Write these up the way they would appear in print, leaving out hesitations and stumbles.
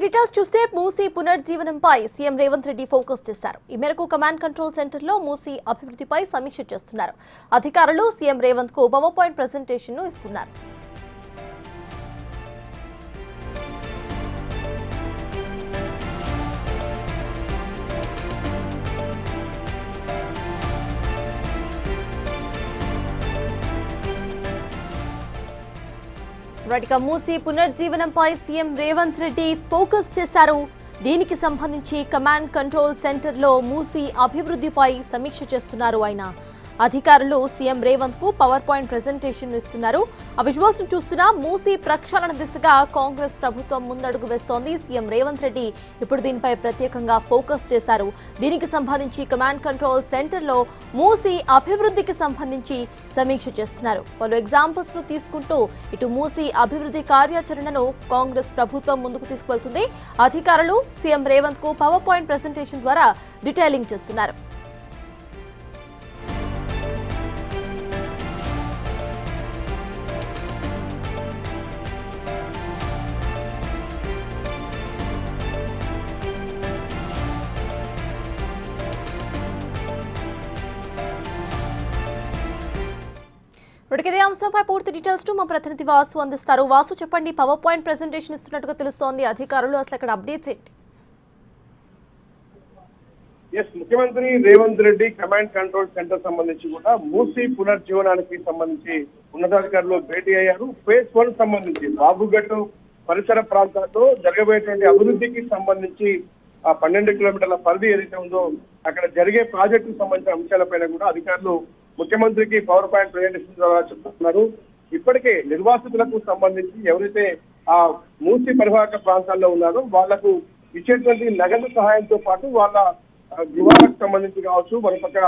Details చూస్తే Musi పునర్జీవనంపై CM Revanth Reddy focus చేశారు. ఈ మేరకు కమాండ్ కంట్రోల్ సెంటర్లో మూసీ అభివృద్ధిపై సమీక్ష చేస్తున్నారు. అధికారులు సీఎం రేవంత్ కు పవర్ పాయింట్ ప్రెజెంటేషన్ ను ఇస్తున్నారు. మూసీ పునర్జీవనంపై సీఎం రేవంత్ రెడ్డి ఫోకస్ చేశారు. దీనికి సంబంధించి కమాండ్ కంట్రోల్ సెంటర్లో మూసీ అభివృద్ధిపై సమీక్ష చేస్తున్నారు. ఆయన అధికారులు సీఎం రేవంత్ కు పవర్ పాయింట్ ప్రెజెంటేషన్ ఇస్తున్నారు. ఆ విజువల్స్ చూస్తున్నా మూసీ ప్రక్షాళన దిశగా కాంగ్రెస్ ప్రభుత్వం ముందడుగు వేస్తోంది. సీఎం రేవంత్ రెడ్డి ఇప్పుడు దీనిపై ప్రత్యేకంగా ఫోకస్ చేశారు. దీనికి సంబంధించి కమాండ్ కంట్రోల్ సెంటర్లో మూసీ అభివృద్ధికి సంబంధించి సమీక్ష చేస్తున్నారు. పలు ఎగ్జాంపుల్స్ ను తీసుకుంటూ ఇటు మూసీ అభివృద్ధి కార్యాచరణను కాంగ్రెస్ ప్రభుత్వం ముందుకు తీసుకువెళ్తుంది. అధికారులు సీఎం రేవంత్ కు పవర్ పాయింట్ ప్రెజెంటేషన్ ద్వారా డీటెయిలింగ్ చేస్తున్నారు. ఇదే అంశంపై పూర్తి డీటెయిల్స్ మా ప్రతినిధి వాసు అందిస్తారు. వాసు, చెప్పండి, పవర్ పాయింట్ ప్రెజెంటేషన్ ఇస్తున్నట్టుగా తెలుస్తోంది. అధికారులు అసలు అక్కడ అప్డేట్స్ ఏంటి? ముఖ్యమంత్రి Revanth Reddy command control centre సంబంధించి కూడా మూసీ పునర్జీవనానికి సంబంధించి ఉన్నతాధికారులు భేటీ అయ్యారు. ఫేజ్ 1 సంబంధించి బాబుగట్టు పరిసర ప్రాంతాల్లో జరగబోయేటువంటి అభివృద్ధికి సంబంధించి ఆ 12 కిలోమీటర్ల పరిధి ఏదైతే ఉందో అక్కడ జరిగే ప్రాజెక్టుకు సంబంధించిన అంశాలపైన కూడా అధికారులు ముఖ్యమంత్రికి పవర్ పాయింట్ ప్రెజెంటేషన్ ద్వారా చెప్తున్నారు. ఇప్పటికే నిర్వాసితులకు సంబంధించి ఎవరైతే ఆ మూసీ పరివాహక ప్రాంతాల్లో ఉన్నారో వాళ్లకు ఇచ్చేటువంటి నగదు సహాయంతో పాటు వాళ్ళ గృహాలకు సంబంధించి కావచ్చు, మరోపక్క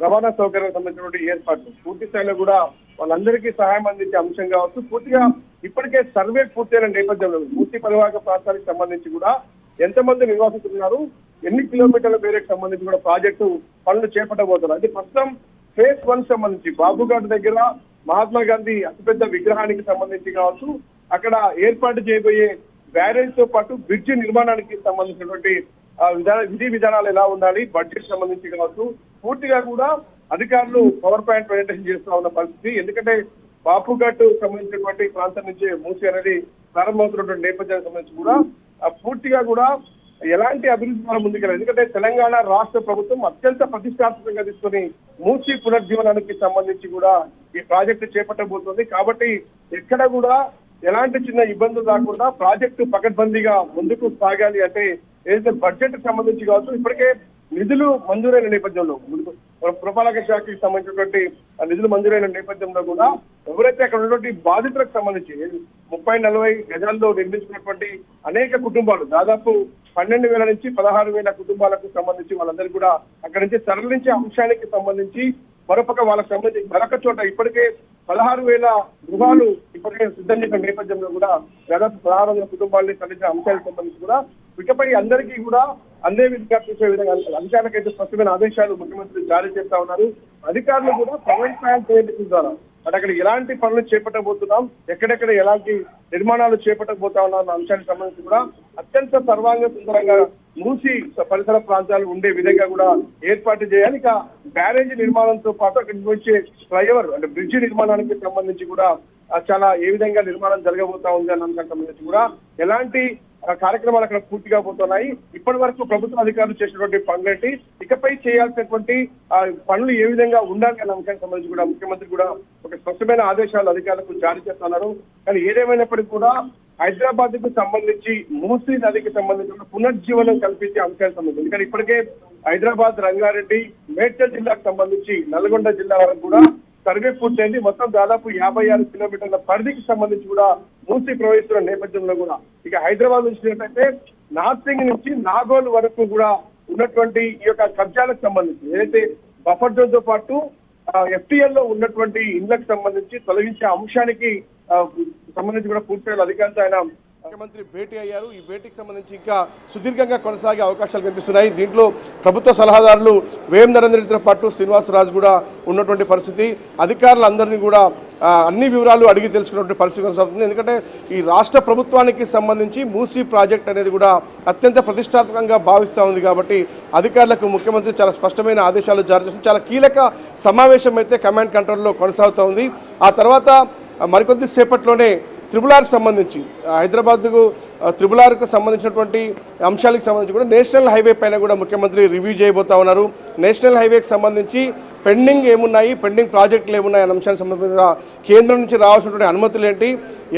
రవాణా సౌకర్యాలకు సంబంధించినటువంటి ఏర్పాట్లు పూర్తి స్థాయిలో కూడా వాళ్ళందరికీ సహాయం అందించే అంశం కావచ్చు. పూర్తిగా ఇప్పటికే సర్వే పూర్తయిన నేపథ్యంలో మూసీ పరివాహక ప్రాంతానికి సంబంధించి కూడా ఎంతమంది నిర్వాసితులు ఉన్నారు, ఎన్ని కిలోమీటర్ల మేరకు సంబంధించి కూడా ప్రాజెక్టు పనులు చేపట్టబోతున్నారు. అంటే ప్రస్తుతం ఫేజ్ 1 సంబంధించి బాబుఘాట్ దగ్గర మహాత్మా గాంధీ అతిపెద్ద విగ్రహానికి సంబంధించి కావచ్చు, అక్కడ ఏర్పాటు చేయబోయే బ్యారేజ్ తో పాటు బ్రిడ్జి నిర్మాణానికి సంబంధించినటువంటి విధి విధానాలు ఎలా ఉండాలి, బడ్జెట్ సంబంధించి కావచ్చు, పూర్తిగా కూడా అధికారులు పవర్ పాయింట్ ప్రెజెంటేషన్ చేస్తా ఉన్న పరిస్థితి. ఎందుకంటే బాపుఘాట్ సంబంధించినటువంటి ప్రాంతం నుంచి మూసీ అనేది ప్రారంభమవుతున్నటువంటి నేపథ్యానికి సంబంధించి కూడా పూర్తిగా కూడా ఎలాంటి అభివృద్ధి మనం ముందుకెళ్ళాలి. ఎందుకంటే తెలంగాణ రాష్ట్ర ప్రభుత్వం అత్యంత ప్రతిష్టాత్మకంగా తీసుకొని మూసీ పునర్జీవనానికి సంబంధించి కూడా ఈ ప్రాజెక్టు చేపట్టబోతోంది. కాబట్టి ఎక్కడ కూడా ఎలాంటి చిన్న ఇబ్బందులు రాకుండా ప్రాజెక్టు పకడ్బందీగా ముందుకు సాగాలి అంటే ఏదైతే బడ్జెట్ సంబంధించి కావచ్చు, ఇప్పటికే నిధులు మంజూరైన నేపథ్యంలో పురపాలక శాఖకి సంబంధించినటువంటి నిధులు మంజూరైన నేపథ్యంలో కూడా ఎవరైతే అక్కడ ఉన్నటువంటి బాధితులకు సంబంధించి 30-40 గజాల్లో నిర్మించినటువంటి అనేక కుటుంబాలు దాదాపు 12,000 నుంచి 16,000 కుటుంబాలకు సంబంధించి వాళ్ళందరికీ కూడా అక్కడి నుంచి తరలించే అంశానికి సంబంధించి మరొక వాళ్ళకి సంబంధించి మరొక చోట ఇప్పటికే 16,000 గృహాలు ఇప్పటికే సిద్ధం చేసిన నేపథ్యంలో కూడా దాదాపు 16,000 కుటుంబాలని తరలించిన అంశాలకు సంబంధించి కూడా ఇకపై అందరికీ కూడా అందే విధంగా చూసే విధంగా అధికారులకైతే స్పష్టమైన ఆదేశాలు ముఖ్యమంత్రి జారీ చేస్తా ఉన్నారు. అధికారులు కూడా పవర్ పాయింట్ ప్రెజెంటేషన్ ద్వారా అక్కడ ఎలాంటి పనులు చేపట్టబోతున్నాం, ఎక్కడెక్కడ ఎలాంటి నిర్మాణాలు చేపట్టబోతా ఉన్నాం అంశానికి సంబంధించి కూడా అత్యంత సర్వాంగ సుందరంగా మూసీ పరిసర ప్రాంతాలు ఉండే విధంగా కూడా ఏర్పాటు చేయాలి. ఇక బ్యారేజీ నిర్మాణంతో పాటు అక్కడ వచ్చే ఫ్లైఓవర్ అంటే బ్రిడ్జి నిర్మాణానికి సంబంధించి కూడా చాలా ఏ విధంగా నిర్మాణం జరగబోతా ఉంది అన్న అంశానికి సంబంధించి కూడా ఎలాంటి కార్యక్రమాలు అక్కడ పూర్తిగా పోతున్నాయి, ఇప్పటి వరకు ప్రభుత్వ అధికారులు చేసినటువంటి పనులేంటి, ఇకపై చేయాల్సినటువంటి పనులు ఏ విధంగా ఉండాలి అన్న అంశానికి సంబంధించి కూడా ముఖ్యమంత్రి కూడా ఒక స్పష్టమైన ఆదేశాలు అధికారులకు జారీ చేస్తున్నారు. కానీ ఏదేమైనప్పటికీ కూడా హైదరాబాద్ కు సంబంధించి మూసీ నదికి సంబంధించిన పునర్జీవనం కల్పించే అంశానికి సంబంధించి ఎందుకంటే ఇప్పటికే హైదరాబాద్, రంగారెడ్డి, మేడ్చల్ జిల్లాకు సంబంధించి నల్గొండ జిల్లా వరకు కూడా సర్వే పూర్తయింది. మొత్తం దాదాపు 56 కిలోమీటర్ల పరిధికి సంబంధించి కూడా మూసీ ప్రవహిస్తున్న నేపథ్యంలో కూడా ఇక హైదరాబాద్ నుంచి నార్సింగ్ నుంచి నాగోల్ వరకు కూడా ఉన్నటువంటి ఈ యొక్క కబ్జాలకు సంబంధించి ఏదైతే బఫర్ జోన్ తో పాటు FTL లో ఉన్నటువంటి ఇండ్లకు సంబంధించి తొలగించే అంశానికి సంబంధించి కూడా పూర్తిగా అధికారులతో ఆయన ముఖ్యమంత్రి భేటీ అయ్యారు. ఈ భేటీకి సంబంధించి ఇంకా సుదీర్ఘంగా కొనసాగే అవకాశాలు కనిపిస్తున్నాయి. దీంట్లో ప్రభుత్వ సలహాదారులు వేం నరేంద్ర రెడ్డితో పాటు శ్రీనివాసరాజు కూడా ఉన్నటువంటి పరిస్థితి. అధికారులందరినీ కూడా అన్ని వివరాలు అడిగి తెలుసుకున్నటువంటి పరిస్థితి కొనసాగుతుంది. ఎందుకంటే ఈ రాష్ట్ర ప్రభుత్వానికి సంబంధించి మూసీ ప్రాజెక్ట్ అనేది కూడా అత్యంత ప్రతిష్టాత్మకంగా భావిస్తూ ఉంది. కాబట్టి అధికారులకు ముఖ్యమంత్రి చాలా స్పష్టమైన ఆదేశాలు జారీ చేస్తుంది. చాలా కీలక సమావేశం అయితే కమాండ్ కంట్రోల్లో కొనసాగుతూ ఉంది. ఆ తర్వాత మరికొద్ది సేపట్లోనే త్రిబుల్ సంబంధించి హైదరాబాద్కు త్రిబుల్ సంబంధించినటువంటి అంశాలకు సంబంధించి కూడా నేషనల్ హైవే పైన కూడా ముఖ్యమంత్రి రివ్యూ చేయబోతా ఉన్నారు. నేషనల్ హైవేకి సంబంధించి పెండింగ్ ఏమున్నాయి, పెండింగ్ ప్రాజెక్టులు ఏమున్నాయి అనే అంశానికి సంబంధించిన కేంద్రం నుంచి రావాల్సినటువంటి అనుమతులు ఏంటి,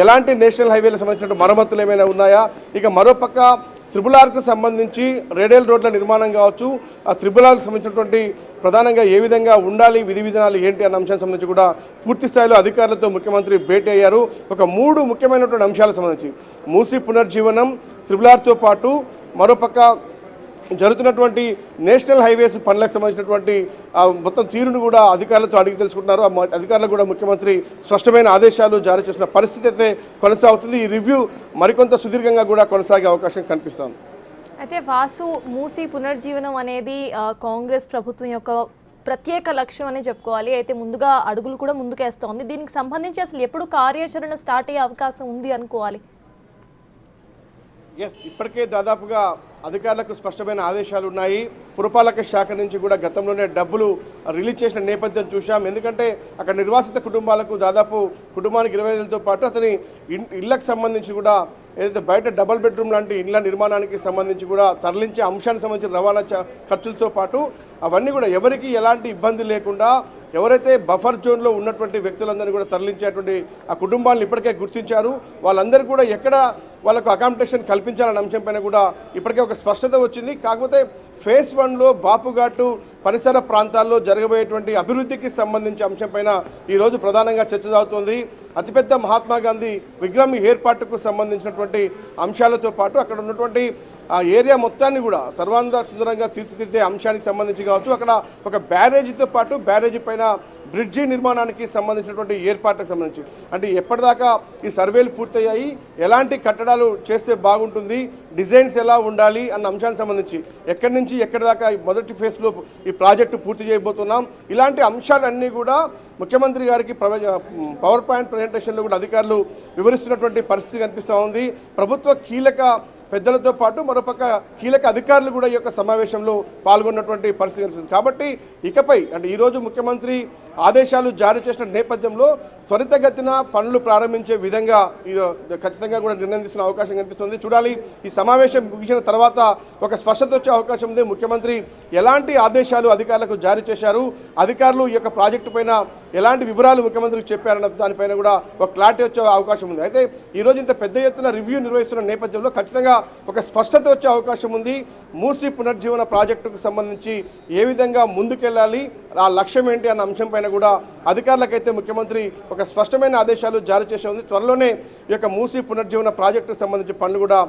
ఎలాంటి నేషనల్ హైవేలకు సంబంధించిన మరమ్మతులు ఏమైనా ఉన్నాయా, ఇక మరోపక్క త్రిబుల్ సంబంధించి రేడియల్ రోడ్ల నిర్మాణం కావచ్చు, ఆ త్రిబుల్ సంబంధించినటువంటి ప్రధానంగా ఏ విధంగా ఉండాలి, విధి విధానాలు ఏంటి అన్న అంశానికి సంబంధించి కూడా పూర్తి స్థాయిలో అధికారులతో ముఖ్యమంత్రి భేటీ అయ్యారు. ఒక 3 ముఖ్యమైనటువంటి అంశాలకు సంబంధించి మూసీ పునర్జీవనం, త్రిబుల్తో పాటు మరోపక్క జరుగుతున్నటువంటి నేషనల్ హైవేస్ పనులకు సంబంధించినటువంటి మొత్తం తీరును కూడా అధికారులతో అడిగి తెలుసుకుంటున్నారు. అధికారులకు కూడా ముఖ్యమంత్రి స్పష్టమైన ఆదేశాలు జారీ చేసిన పరిస్థితి అయితే కొనసాగుతుంది. ఈ రివ్యూ మరికొంత సుదీర్ఘంగా కూడా కొనసాగే అవకాశం కనిపిస్తుంది. అయితే వాసు, మూసీ పునర్జీవనం అనేది కాంగ్రెస్ ప్రభుత్వం యొక్క ప్రత్యేక లక్ష్యం అనే చెప్పుకోవాలి. అయితే ముందుగా అడుగులు కూడా ముందుకేస్తోంది. దీనికి సంబంధించి అసలు ఎప్పుడు కార్యాచరణ స్టార్ట్ అయ్యే అవకాశం ఉంది అనుకోవాలి? ఇప్పటికే దాదాపుగా అధికారులకు స్పష్టమైన ఆదేశాలు ఉన్నాయి. పురపాలక శాఖ నుంచి కూడా గతంలోనే డబ్బులు రిలీజ్ చేసిన నేపథ్యం చూశాం. ఎందుకంటే అక్కడ నిర్వాసిత కుటుంబాలకు దాదాపు కుటుంబానికి 20,000తో పాటు అతని ఇళ్లకు సంబంధించి కూడా ఏదైతే బయట డబుల్ బెడ్రూమ్ లాంటి ఇళ్ల నిర్మాణానికి సంబంధించి కూడా తరలించే అంశానికి సంబంధించిన రవాణా ఖర్చులతో పాటు అవన్నీ కూడా ఎవరికి ఎలాంటి ఇబ్బంది లేకుండా ఎవరైతే బఫర్ జోన్లో ఉన్నటువంటి వ్యక్తులందరినీ కూడా తరలించేటువంటి ఆ కుటుంబాలను ఇప్పటికే గుర్తించారు. వాళ్ళందరికీ కూడా ఎక్కడ వాళ్ళకు అకామిడేషన్ కల్పించాలన్న అంశంపైన కూడా ఇప్పటికే ఒక స్పష్టత వచ్చింది. కాకపోతే ఫేజ్ 1లో బాపుఘాటు పరిసర ప్రాంతాల్లో జరగబోయేటువంటి అభివృద్ధికి సంబంధించి అంశంపైన ఈరోజు ప్రధానంగా చర్చ సాగుతోంది. అతిపెద్ద మహాత్మా గాంధీ విగ్రహం ఏర్పాటుకు సంబంధించినటువంటి అంశాలతో పాటు అక్కడ ఉన్నటువంటి ఆ ఏరియా మొత్తాన్ని కూడా సర్వాంగ సుందరంగా తీర్చిదిద్దే అంశానికి సంబంధించి కావచ్చు, అక్కడ ఒక బ్యారేజీతో పాటు బ్యారేజీ పైన బ్రిడ్జి నిర్మాణానికి సంబంధించినటువంటి ఏర్పాట్లకు సంబంధించి అంటే ఎప్పటిదాకా ఈ సర్వేలు పూర్తయ్యాయి, ఎలాంటి కట్టడాలు చేస్తే బాగుంటుంది, డిజైన్స్ ఎలా ఉండాలి అన్న అంశానికి సంబంధించి ఎక్కడి నుంచి ఎక్కడి దాకా మొదటి ఫేజ్లో ఈ ప్రాజెక్టు పూర్తి చేయబోతున్నాం, ఇలాంటి అంశాలన్నీ కూడా ముఖ్యమంత్రి గారికి పవర్ పాయింట్ ప్రజెంటేషన్లో కూడా అధికారులు వివరిస్తున్నటువంటి పరిస్థితి కనిపిస్తూ ఉంది. ప్రభుత్వ కీలక పెద్దలతో పాటు మరోపక్క కీలక అధికారులు కూడా ఈ యొక్క సమావేశంలో పాల్గొన్నటువంటి పరిస్థితి కనిపిస్తుంది. కాబట్టి ఇకపై అంటే ఈరోజు ముఖ్యమంత్రి ఆదేశాలు జారీ చేసిన నేపథ్యంలో త్వరితగతిన పనులు ప్రారంభించే విధంగా ఖచ్చితంగా కూడా నిర్ణయం తీసుకునే అవకాశం కనిపిస్తుంది. చూడాలి, ఈ సమావేశం ముగిసిన తర్వాత ఒక స్పష్టత వచ్చే అవకాశం ఉంది. ముఖ్యమంత్రి ఎలాంటి ఆదేశాలు అధికారులకు జారీ చేశారు, అధికారులు ఈ యొక్క ప్రాజెక్టు పైన ఎలాంటి వివరాలు ముఖ్యమంత్రికి చెప్పారన్న దానిపైన కూడా ఒక క్లారిటీ వచ్చే అవకాశం ఉంది. అయితే ఈరోజు ఇంత పెద్ద ఎత్తున రివ్యూ నిర్వహిస్తున్న నేపథ్యంలో ఖచ్చితంగా ఒక స్పష్టత వచ్చే అవకాశం ఉంది. మూసీ పునర్జీవన ప్రాజెక్టుకు సంబంధించి ఏ విధంగా ముందుకెళ్ళాలి, ఆ లక్ష్యం ఏంటి అన్న అంశంపైన కూడా అధికారులకైతే ముఖ్యమంత్రి ఒక స్పష్టమైన ఆదేశాలు జారీ చేసే ఉంది. త్వరలోనే ఈ యొక్క మూసీ పునర్జీవన ప్రాజెక్టుకు సంబంధించి పనులు కూడా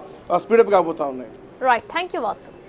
స్పీడప్ కాబోతా ఉన్నాయి. Right, thank you Vasu.